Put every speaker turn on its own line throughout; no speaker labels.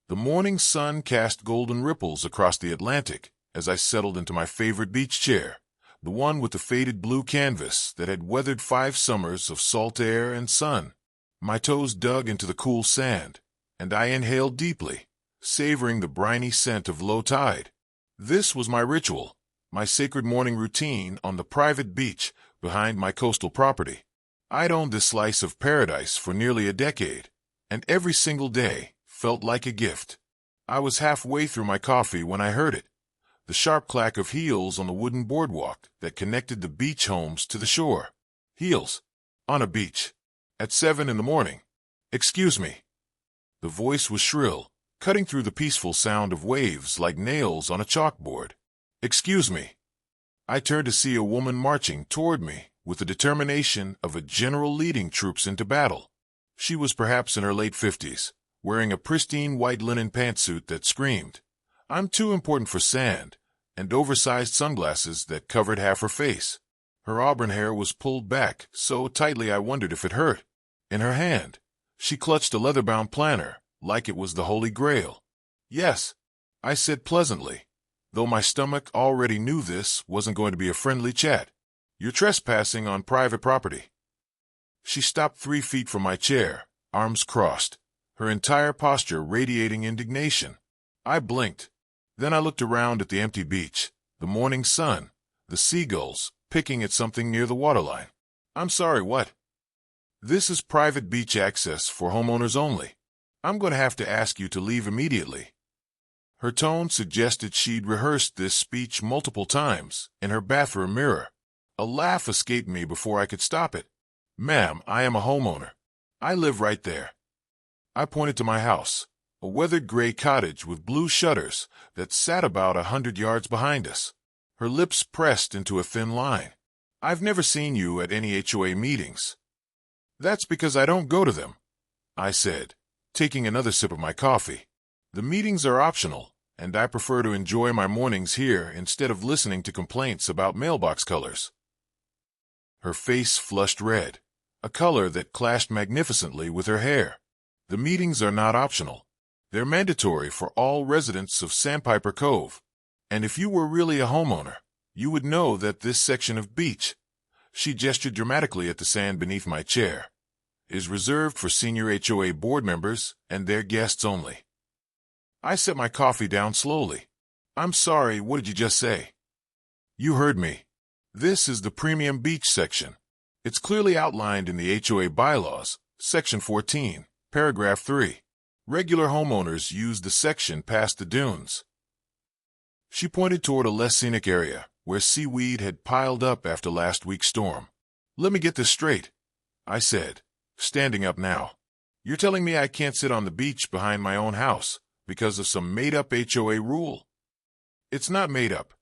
The morning sun cast golden ripples across the Atlantic as I settled into my favorite beach chair, the one with the faded blue canvas that had weathered 5 summers of salt air and sun. My toes dug into the cool sand, and I inhaled deeply, savoring the briny scent of low tide. This was my ritual, my sacred morning routine on the private beach behind my coastal property. I'd owned this slice of paradise for nearly a decade, and every single day felt like a gift. I was halfway through my coffee when I heard it, the sharp clack of heels on the wooden boardwalk that connected the beach homes to the shore. Heels. On a beach. At 7 in the morning. Excuse me. The voice was shrill, cutting through the peaceful sound of waves like nails on a chalkboard. Excuse me. I turned to see a woman marching toward me with the determination of a general leading troops into battle. She was perhaps in her late 50s, wearing a pristine white linen pantsuit that screamed, "I'm too important for sand," and oversized sunglasses that covered half her face. Her auburn hair was pulled back so tightly I wondered if it hurt. In her hand, she clutched a leather-bound planner, like it was the Holy Grail. "Yes," I said pleasantly, though my stomach already knew this wasn't going to be a friendly chat. "You're trespassing on private property." She stopped 3 feet from my chair, arms crossed, her entire posture radiating indignation. I blinked. Then I looked around at the empty beach, the morning sun, the seagulls picking at something near the waterline. "I'm sorry, what?" "This is private beach access for homeowners only. I'm going to have to ask you to leave immediately." Her tone suggested she'd rehearsed this speech multiple times in her bathroom mirror. A laugh escaped me before I could stop it. "Ma'am, I am a homeowner. I live right there." I pointed to my house, a weathered gray cottage with blue shutters that sat about 100 yards behind us. Her lips pressed into a thin line. "I've never seen you at any HOA meetings." "That's because I don't go to them," I said, taking another sip of my coffee. "The meetings are optional, and I prefer to enjoy my mornings here instead of listening to complaints about mailbox colors." Her face flushed red, a color that clashed magnificently with her hair. "The meetings are not optional. They're mandatory for all residents of Sandpiper Cove. And if you were really a homeowner, you would know that this section of beach," she gestured dramatically at the sand beneath my chair, "is reserved for senior HOA board members and their guests only." I set my coffee down slowly. "I'm sorry, what did you just say?" "You heard me. This is the premium beach section. It's clearly outlined in the HOA bylaws, Section 14, Paragraph 3. Regular homeowners use the section past the dunes." She pointed toward a less scenic area where seaweed had piled up after last week's storm. "Let me get this straight," I said, standing up now. "You're telling me I can't sit on the beach behind my own house because of some made-up HOA rule?" "It's not made up."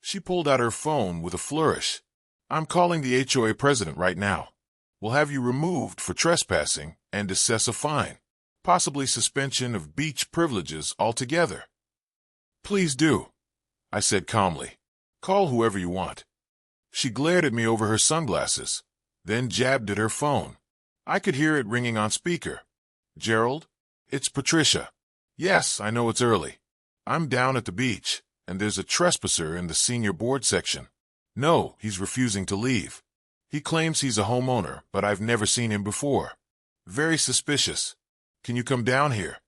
She pulled out her phone with a flourish. "I'm calling the HOA president right now. We'll have you removed for trespassing and assess a fine, possibly suspension of beach privileges altogether." "Please do," I said calmly. "Call whoever you want." She glared at me over her sunglasses, then jabbed at her phone. I could hear it ringing on speaker. "Gerald? It's Patricia. Yes, I know it's early. I'm down at the beach, and there's a trespasser in the senior board section. No, he's refusing to leave. He claims he's a homeowner, but I've never seen him before. Very suspicious. Can you come down here?"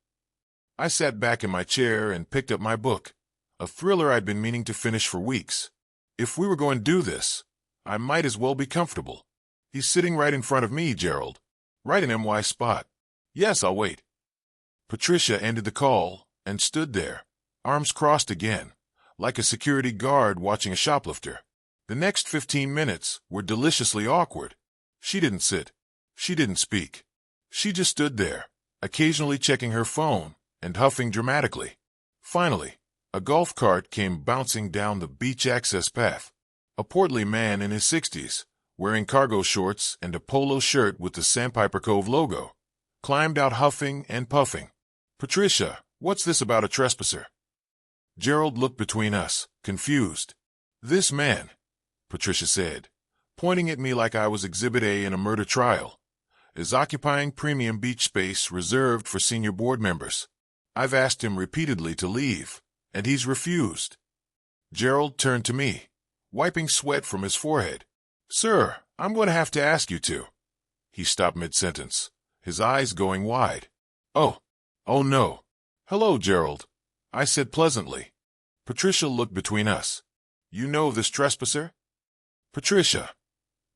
I sat back in my chair and picked up my book, a thriller I'd been meaning to finish for weeks. If we were going to do this, I might as well be comfortable. "He's sitting right in front of me, Gerald. Right in MY spot." "Yes, I'll wait." Patricia ended the call and stood there, arms crossed again, like a security guard watching a shoplifter. The next 15 minutes were deliciously awkward. She didn't sit. She didn't speak. She just stood there, occasionally checking her phone and huffing dramatically. Finally, a golf cart came bouncing down the beach access path. A portly man in his 60s, wearing cargo shorts and a polo shirt with the Sandpiper Cove logo, climbed out huffing and puffing. "Patricia, what's this about a trespasser?" Gerald looked between us, confused. "This man," Patricia said, pointing at me like I was Exhibit A in a murder trial, "is occupying premium beach space reserved for senior board members." I've asked him repeatedly to leave, and he's refused. Gerald turned to me, wiping sweat from his forehead. Sir, I'm going to have to ask you to. He stopped mid-sentence, his eyes going wide. Oh no. Hello, Gerald, I said pleasantly. Patricia looked between us. You know this trespasser? Patricia,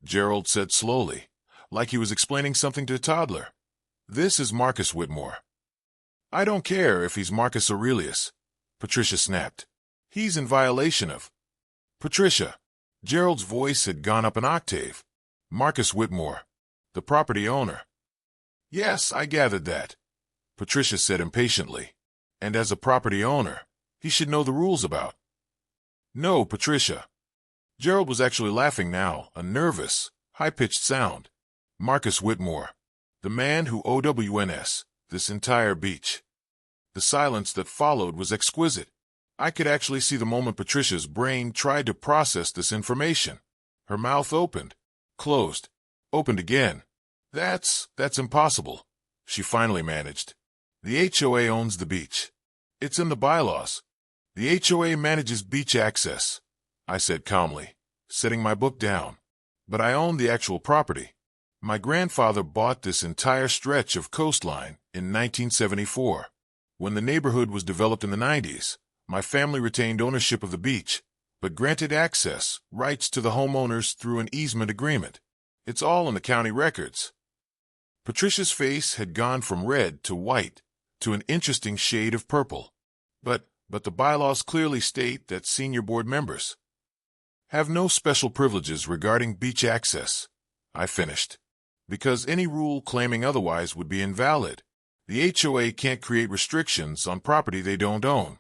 Gerald said slowly, like he was explaining something to a toddler. This is Marcus Whitmore. I don't care if he's Marcus Aurelius, Patricia snapped. He's in violation of... Patricia. Gerald's voice had gone up an octave. Marcus Whitmore, the property owner. Yes, I gathered that, Patricia said impatiently. And as a property owner, he should know the rules about. No, Patricia. Gerald was actually laughing now, a nervous, high-pitched sound. Marcus Whitmore, the man who OWNS this entire beach. The silence that followed was exquisite. I could actually see the moment Patricia's brain tried to process this information. Her mouth opened, closed, opened again. That's impossible, she finally managed. The HOA owns the beach. It's in the bylaws. The HOA manages beach access, I said calmly, setting my book down. But I own the actual property. My grandfather bought this entire stretch of coastline in 1974. When the neighborhood was developed in the 90s, my family retained ownership of the beach, but granted access rights to the homeowners through an easement agreement. It's all in the county records. Patricia's face had gone from red to white to an interesting shade of purple. But the bylaws clearly state that senior board members have no special privileges regarding beach access, I finished, because any rule claiming otherwise would be invalid. The HOA can't create restrictions on property they don't own.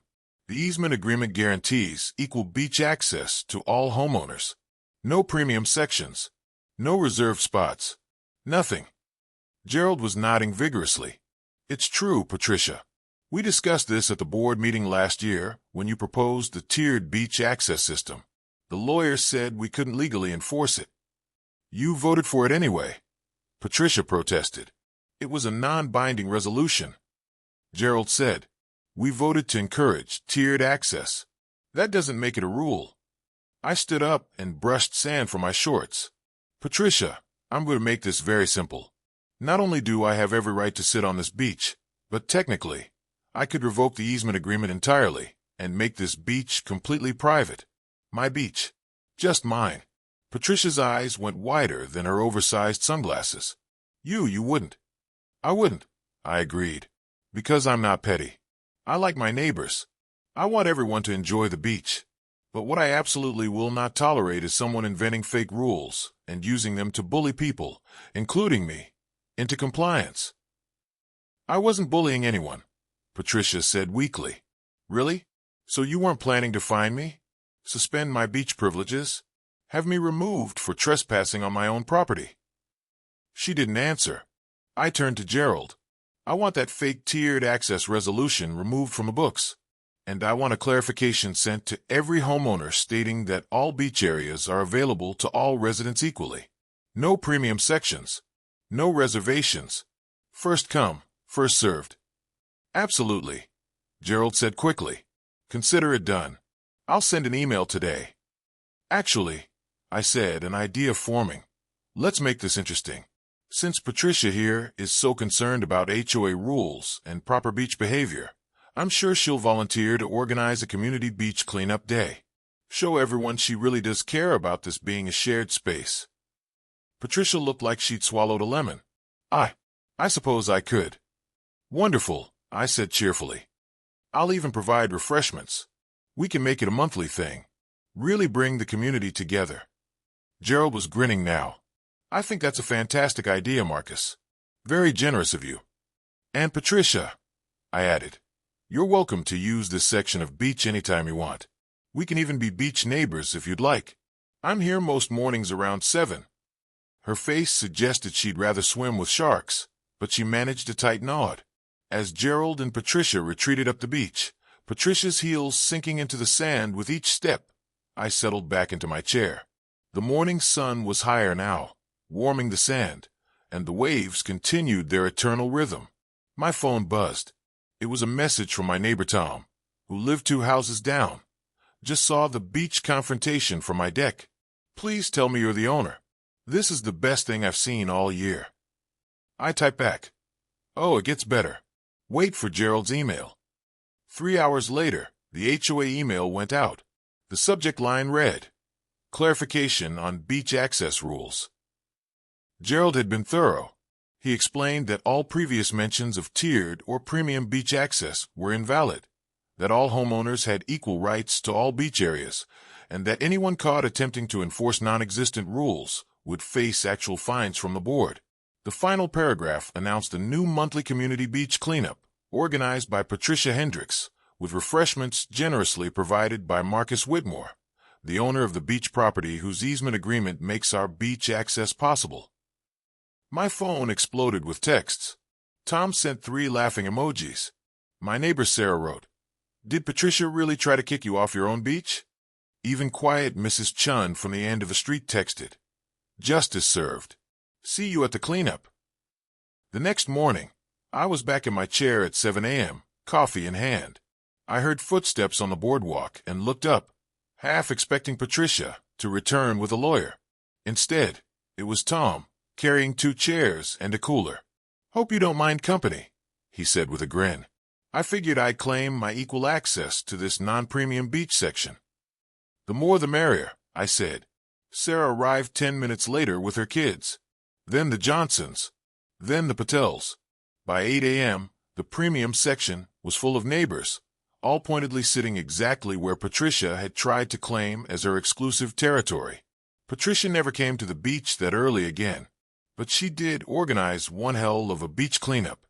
The easement agreement guarantees equal beach access to all homeowners. No premium sections. No reserved spots. Nothing. Gerald was nodding vigorously. It's true, Patricia. We discussed this at the board meeting last year when you proposed the tiered beach access system. The lawyers said we couldn't legally enforce it. You voted for it anyway, Patricia protested. It was a non-binding resolution. Gerald said, we voted to encourage tiered access. That doesn't make it a rule. I stood up and brushed sand from my shorts. Patricia, I'm going to make this very simple. Not only do I have every right to sit on this beach, but technically, I could revoke the easement agreement entirely and make this beach completely private. My beach. Just mine. Patricia's eyes went wider than her oversized sunglasses. You wouldn't. I wouldn't, I agreed. Because I'm not petty. I like my neighbors. I want everyone to enjoy the beach. But what I absolutely will not tolerate is someone inventing fake rules and using them to bully people, including me, into compliance. I wasn't bullying anyone, Patricia said weakly. Really? So you weren't planning to fine me? Suspend my beach privileges? Have me removed for trespassing on my own property? She didn't answer. I turned to Gerald. I want that fake tiered access resolution removed from the books. And I want a clarification sent to every homeowner stating that all beach areas are available to all residents equally. No premium sections. No reservations. First come, first served. Absolutely, Gerald said quickly. Consider it done. I'll send an email today. Actually, I said, an idea forming. Let's make this interesting. Since Patricia here is so concerned about HOA rules and proper beach behavior, I'm sure she'll volunteer to organize a community beach cleanup day. Show everyone she really does care about this being a shared space. Patricia looked like she'd swallowed a lemon. I suppose I could. Wonderful, I said cheerfully. I'll even provide refreshments. We can make it a monthly thing. Really bring the community together. Gerald was grinning now. I think that's a fantastic idea, Marcus. Very generous of you. And Patricia, I added, you're welcome to use this section of beach anytime you want. We can even be beach neighbors if you'd like. I'm here most mornings around 7. Her face suggested she'd rather swim with sharks, but she managed a tight nod. As Gerald and Patricia retreated up the beach, Patricia's heels sinking into the sand with each step, I settled back into my chair. The morning sun was higher now, warming the sand, and the waves continued their eternal rhythm. My phone buzzed. It was a message from my neighbor Tom, who lived 2 houses down. Just saw the beach confrontation from my deck. Please tell me you're the owner. This is the best thing I've seen all year. I type back. Oh, it gets better. Wait for Gerald's email. 3 hours later, the HOA email went out. The subject line read, "Clarification on beach access rules." Gerald had been thorough. He explained that all previous mentions of tiered or premium beach access were invalid, that all homeowners had equal rights to all beach areas, and that anyone caught attempting to enforce non-existent rules would face actual fines from the board. The final paragraph announced a new monthly community beach cleanup, organized by Patricia Hendricks, with refreshments generously provided by Marcus Whitmore, the owner of the beach property whose easement agreement makes our beach access possible. My phone exploded with texts. Tom sent 3 laughing emojis. My neighbor Sarah wrote, "Did Patricia really try to kick you off your own beach?" Even quiet Mrs. Chun from the end of the street texted, "Justice served. See you at the cleanup." The next morning, I was back in my chair at 7 a.m., coffee in hand. I heard footsteps on the boardwalk and looked up, half expecting Patricia to return with a lawyer. Instead, it was Tom, carrying 2 chairs and a cooler. "Hope you don't mind company," he said with a grin. I figured I'd claim my equal access to this non-premium beach section. "The more the merrier," I said. Sarah arrived 10 minutes later with her kids. Then the Johnsons. Then the Patels. By 8 a.m., the premium section was full of neighbors, all pointedly sitting exactly where Patricia had tried to claim as her exclusive territory. Patricia never came to the beach that early again, but she did organize one hell of a beach cleanup.